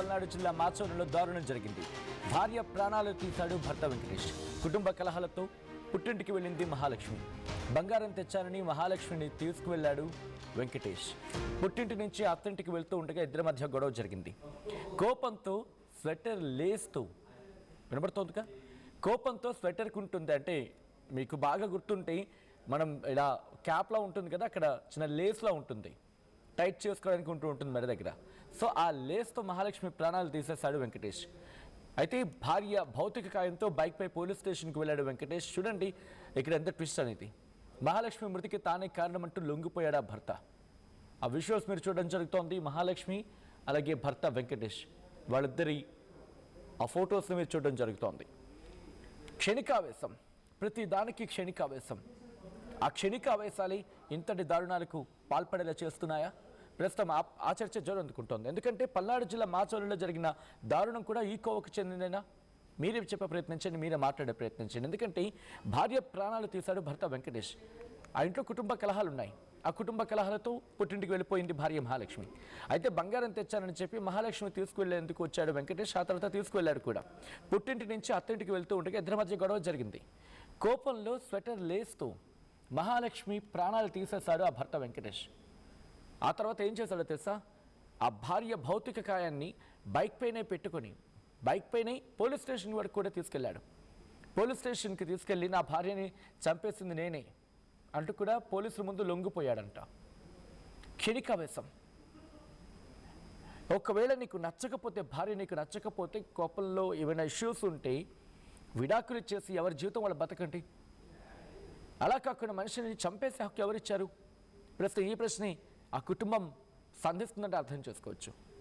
పల్నాడు జిల్లా మాచవరంలో దారుణం జరిగింది. భార్య ప్రాణాలు తీశాడు భర్త వెంకటేష్. కుటుంబ కలహాలతో పుట్టింటికి వెళ్ళింది మహాలక్ష్మి. బంగారం తెచ్చానని మహాలక్ష్మిని తీసుకువెళ్లాడు వెంకటేష్. పుట్టింటి నుంచి అత్తింటికి వెళ్తూ ఉండగా ఇద్దరి మధ్య గొడవ జరిగింది. కోపంతో స్వెటర్ లేస్తూ వినబడుతోందిగా, కోపంతో స్వెటర్ కుంటుంది. అంటే మీకు బాగా గుర్తుంటే మనం ఇలా క్యాప్లా ఉంటుంది కదా, అక్కడ చిన్న లేస్లా ఉంటుంది, టైట్ చేసుకోవడానికి ఉంటుంది మెడ దగ్గర. సో ఆ లేస్తో మహాలక్ష్మి ప్రాణాలు తీసేశాడు వెంకటేష్. అయితే భార్య భౌతిక కాయంతో బైక్పై పోలీస్ స్టేషన్కి వెళ్ళాడు వెంకటేష్. చూడండి ఇక్కడ ఎంత ట్విస్ట్ అనేది. మహాలక్ష్మి మృతికి తానే కారణమంటూ లొంగిపోయాడు ఆ భర్త. ఆ విజువల్స్ మీరు చూడడం జరుగుతోంది. మహాలక్ష్మి అలాగే భర్త వెంకటేష్ వాళ్ళిద్దరి ఆ ఫొటోస్ని మీరు చూడడం జరుగుతోంది. క్షణికావేశం, ప్రతి దానికి క్షణికావేశం. ఆ క్షణికావేశాలే ఇంతటి దారుణాలకు పాల్పడేలా చేస్తున్నాయా? ప్రస్తుతం ఆ చర్చ జోరందుకుంటోంది. ఎందుకంటే పల్నాడు జిల్లా మాచవరంలో జరిగిన దారుణం కూడా ఈ కోవకు చెందిందేనా? మీరే చెప్పే ప్రయత్నించండి, మీరే మాట్లాడే ప్రయత్నించండి. ఎందుకంటే భార్య ప్రాణాలు తీశాడు భర్త వెంకటేష్. ఆ ఇంట్లో కుటుంబ కలహాలు ఉన్నాయి. ఆ కుటుంబ కలహాలతో పుట్టింటికి వెళ్ళిపోయింది భార్య మహాలక్ష్మి. అయితే బంగారం తెచ్చానని చెప్పి మహాలక్ష్మి తీసుకువెళ్లేందుకు వచ్చాడు వెంకటేష్. ఆ తర్వాత తీసుకువెళ్ళాడు కూడా. పుట్టింటి నుంచి అత్తింటికి వెళ్తూ ఉండగా ఇద్దరి మధ్య గొడవ జరిగింది. కోపంలో స్వెటర్ లేస్తూ మహాలక్ష్మి ప్రాణాలు తీసేశాడు ఆ భర్త వెంకటేష్. ఆ తర్వాత ఏం చేశాడో తెలుసా? ఆ భార్య భౌతిక కాయాన్ని బైక్ పైనే పెట్టుకొని బైక్ పైనే పోలీస్ స్టేషన్ వరకు కూడా తీసుకెళ్లాడు. పోలీస్ స్టేషన్కి తీసుకెళ్ళి నా భార్యని చంపేసింది నేనే అంటూ కూడా పోలీసుల ముందు లొంగిపోయాడంట. క్షణికావేశం. ఒకవేళ నీకు నచ్చకపోతే, భార్య నీకు నచ్చకపోతే, కోపంలో ఏమైనా ఇష్యూస్ ఉంటే విడాకులు చేసి ఎవరి జీవితం వాళ్ళు బతకండి. అలా కాకుండా మనిషిని చంపేసే హక్కు ఎవరిచ్చారు? ప్రస్తుతం ఈ ప్రశ్నే ఆ కుటుంబం సంధిస్తుందంటే అర్థం చేసుకోవచ్చు.